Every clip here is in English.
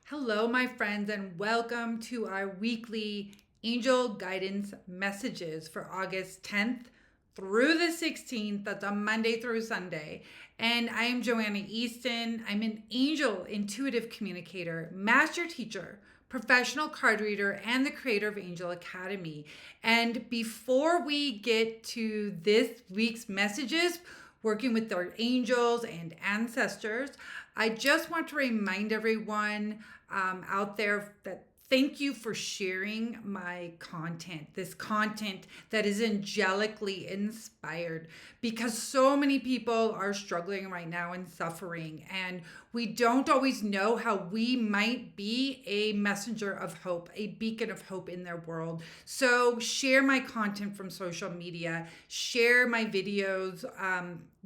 Hello, my friends, and welcome to our weekly angel guidance messages for August 10th through the 16th. That's on Monday through Sunday. And I am Joanna Easton. I'm an angel intuitive communicator, master teacher, professional card reader, and the creator of Angel Academy. And before we get to this week's messages, working with our angels and ancestors, I just want to remind everyone out there that thank you for sharing my content, this content that is angelically inspired, because so many people are struggling right now and suffering, and we don't always know how we might be a messenger of hope, a beacon of hope in their world. So share my content from social media, share my videos,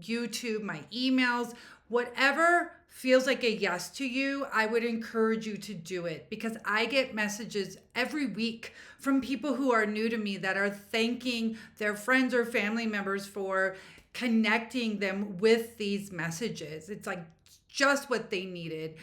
YouTube, my emails, whatever feels like a yes to you, I would encourage you to do it, because I get messages every week from people who are new to me that are thanking their friends or family members for connecting them with these messages. It's like just what they needed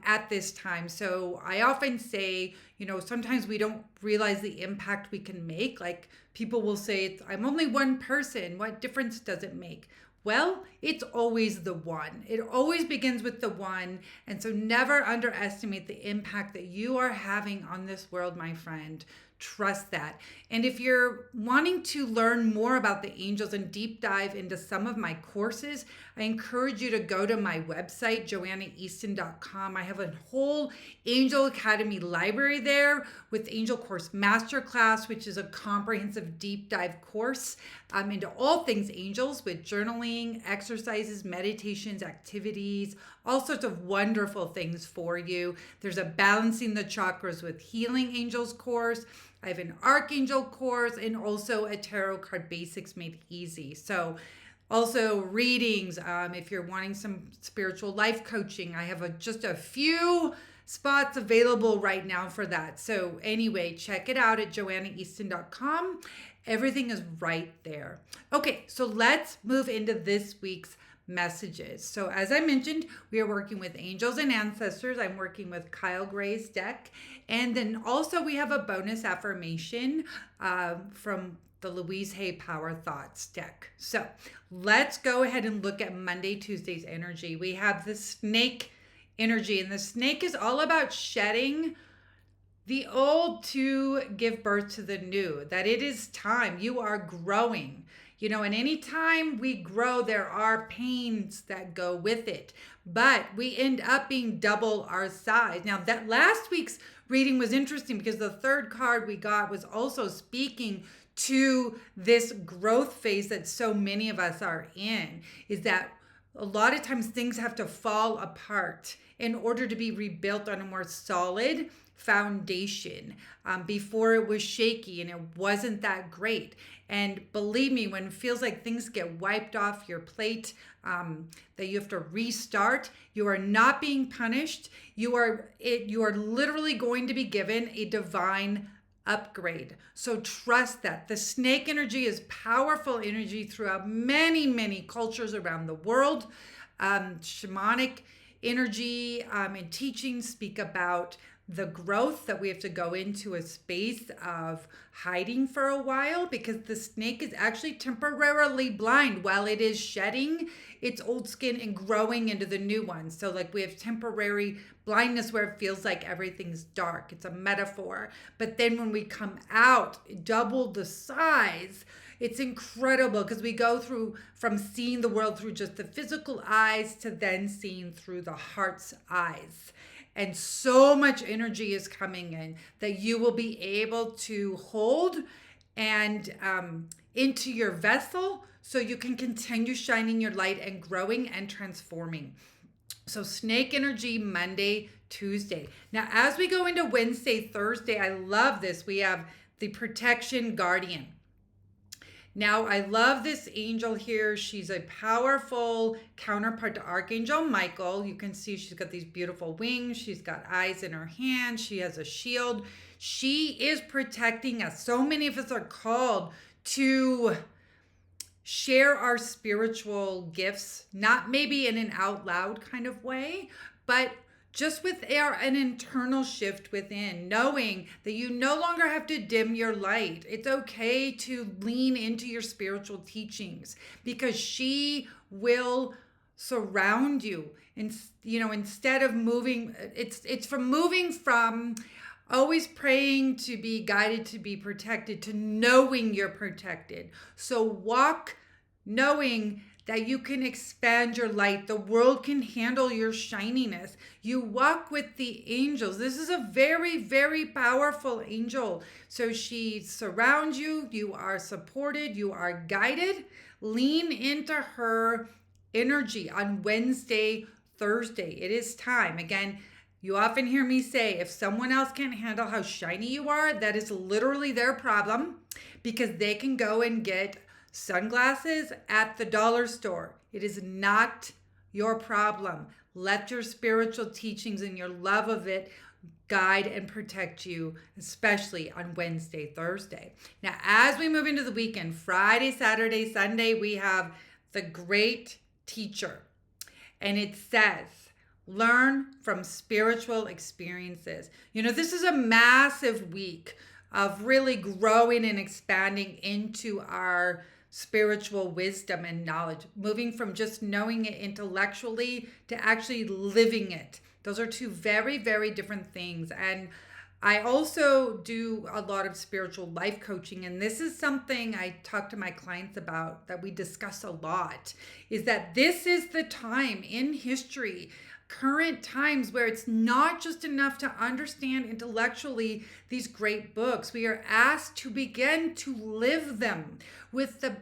at this time. So I often say, sometimes we don't realize the impact we can make. Like people will say, I'm only one person. What difference does it make? Well, it's always the one. It always begins with the one. And so never underestimate the impact that you are having on this world, my friend. Trust that. And if you're wanting to learn more about the angels and deep dive into some of my courses, I encourage you to go to my website, joannaeaston.com. I have a whole Angel Academy library there with Angel Course Masterclass, which is a comprehensive deep dive course into all things angels, with journaling, exercises, meditations, activities, all sorts of wonderful things for you. There's a Balancing the Chakras with Healing Angels course. I have an Archangel course, and also a Tarot Card Basics Made Easy. So also readings, if you're wanting some spiritual life coaching, I have just a few spots available right now for that. So anyway, check it out at joannaeaston.com. Everything is right there. Okay, so let's move into this week's messages. So as I mentioned, we are working with angels and ancestors. I'm working with Kyle Gray's deck. And then also we have a bonus affirmation from the Louise Hay Power Thoughts deck. So let's go ahead and look at Monday, Tuesday's energy. We have the snake energy, and the snake is all about shedding the old to give birth to the new, that it is time. You are growing. And anytime we grow, there are pains that go with it, but we end up being double our size. Now, that last week's reading was interesting because the third card we got was also speaking to this growth phase that so many of us are in, is that a lot of times things have to fall apart in order to be rebuilt on a more solid foundation. Before it was shaky and it wasn't that great. And believe me, when it feels like things get wiped off your plate, that you have to restart, you are not being punished. You are literally going to be given a divine upgrade. So trust that. The snake energy is powerful energy throughout many, many cultures around the world. Shamanic energy and teachings speak about the growth that we have to go into a space of hiding for a while, because the snake is actually temporarily blind while it is shedding its old skin and growing into the new one. So like we have temporary blindness where it feels like everything's dark. It's a metaphor. But then when we come out, double the size, it's incredible, because we go through from seeing the world through just the physical eyes to then seeing through the heart's eyes. And so much energy is coming in that you will be able to hold and into your vessel, so you can continue shining your light and growing and transforming. So snake energy, Monday, Tuesday. Now, as we go into Wednesday, Thursday, I love this. We have the protection guardian. Now, I love this angel here. She's a powerful counterpart to Archangel Michael. You can see she's got these beautiful wings. She's got eyes in her hand. She has a shield. She is protecting us. So many of us are called to share our spiritual gifts, not maybe in an out loud kind of way, but just with an internal shift within, knowing that you no longer have to dim your light. It's okay to lean into your spiritual teachings because she will surround you. And instead of moving, it's from moving from always praying to be guided, to be protected, to knowing you're protected. So walk knowing that you can expand your light. The world can handle your shininess. You walk with the angels. This is a very, very powerful angel. So she surrounds you. You are supported. You are guided. Lean into her energy on Wednesday, Thursday. It is time. Again, you often hear me say, if someone else can't handle how shiny you are, that is literally their problem, because they can go and get sunglasses at the dollar store. It is not your problem. Let your spiritual teachings and your love of it guide and protect you, especially on Wednesday, Thursday. Now, as we move into the weekend, Friday, Saturday, Sunday, we have the great teacher. And it says, learn from spiritual experiences. This is a massive week of really growing and expanding into our spiritual wisdom and knowledge, moving from just knowing it intellectually to actually living it. Those are two very, very different things. And I also do a lot of spiritual life coaching, and this is something I talk to my clients about, that we discuss a lot, is that this is the time in history, current times, where it's not just enough to understand intellectually these great books. We are asked to begin to live them with the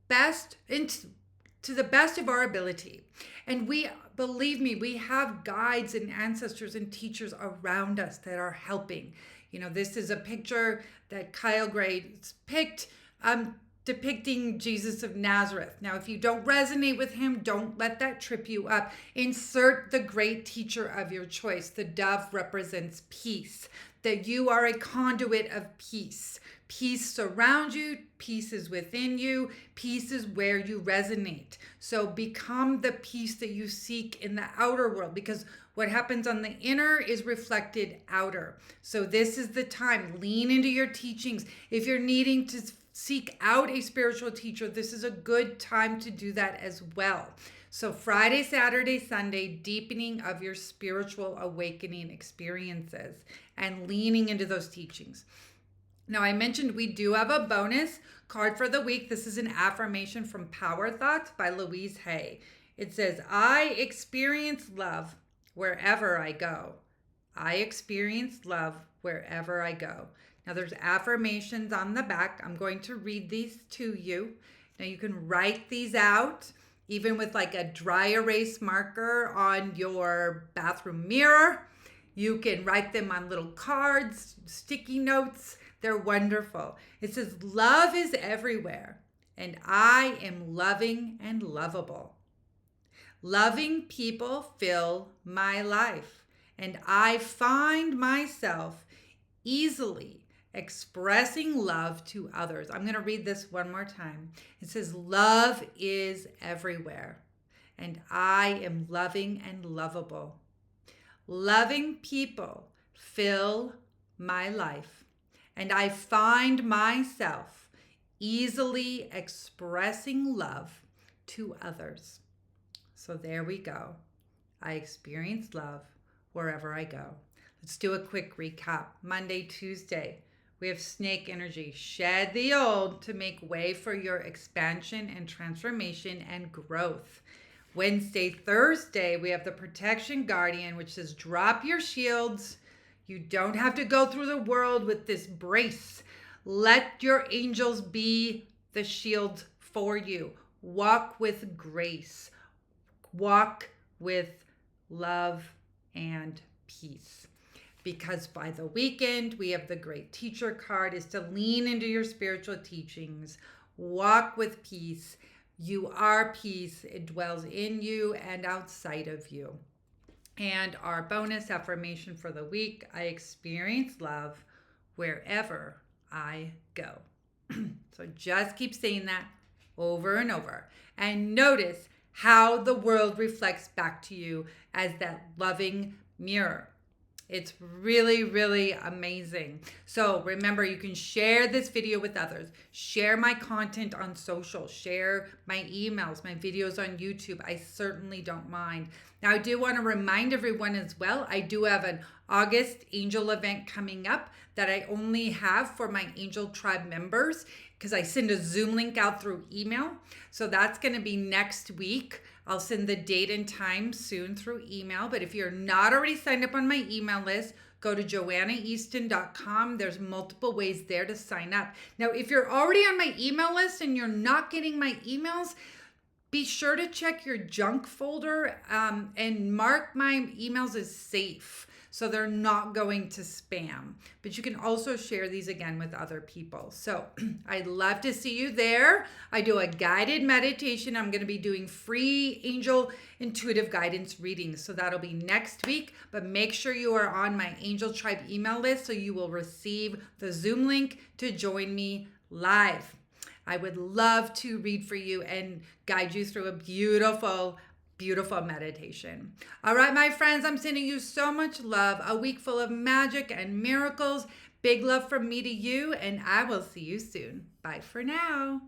best, to the best of our ability. And believe me, we have guides and ancestors and teachers around us that are helping. This is a picture that Kyle Gray picked, depicting Jesus of Nazareth. Now, if you don't resonate with him, don't let that trip you up. Insert the great teacher of your choice. The dove represents peace, that you are a conduit of peace. Peace surrounds you, peace is within you, peace is where you resonate. So become the peace that you seek in the outer world, because what happens on the inner is reflected outer. So this is the time. Lean into your teachings. If you're needing to seek out a spiritual teacher, this is a good time to do that as well. So Friday, Saturday, Sunday, deepening of your spiritual awakening experiences and leaning into those teachings. Now, I mentioned we do have a bonus card for the week. This is an affirmation from Power Thoughts by Louise Hay. It says, I experience love wherever I go. I experience love wherever I go. Now, there's affirmations on the back. I'm going to read these to you. Now, you can write these out, even with like a dry erase marker on your bathroom mirror. You can write them on little cards, sticky notes. They're wonderful. It says, love is everywhere, and I am loving and lovable. Loving people fill my life, and I find myself easily expressing love to others. I'm going to read this one more time. It says, love is everywhere, and I am loving and lovable. Loving people fill my life, and I find myself easily expressing love to others. So there we go. I experience love wherever I go. Let's do a quick recap. Monday, Tuesday, we have snake energy. Shed the old to make way for your expansion and transformation and growth. Wednesday, Thursday, we have the protection guardian, which says drop your shields. You don't have to go through the world with this brace. Let your angels be the shield for you. Walk with grace. Walk with love and peace. Because by the weekend, we have the great teacher card, is to lean into your spiritual teachings. Walk with peace. You are peace. It dwells in you and outside of you. And our bonus affirmation for the week, I experience love wherever I go. So just keep saying that over and over. And notice how the world reflects back to you as that loving mirror. It's really, really amazing. So remember, you can share this video with others. Share my content on social. Share my emails, my videos on YouTube. I certainly don't mind. Now, I do want to remind everyone as well, I do have an August angel event coming up that I only have for my Angel Tribe members because I send a Zoom link out through email. So that's going to be next week. I'll send the date and time soon through email. But if you're not already signed up on my email list, go to joannaeaston.com. There's multiple ways there to sign up. Now, if you're already on my email list and you're not getting my emails, be sure to check your junk folder and mark my emails as safe so they're not going to spam. But you can also share these again with other people. So I'd love to see you there. I do a guided meditation. I'm going to be doing free angel intuitive guidance readings. So that'll be next week. But make sure you are on my Angel Tribe email list so you will receive the Zoom link to join me live. I would love to read for you and guide you through a beautiful meditation. All right, my friends, I'm sending you so much love, a week full of magic and miracles. Big love from me to you, and I will see you soon. Bye for now.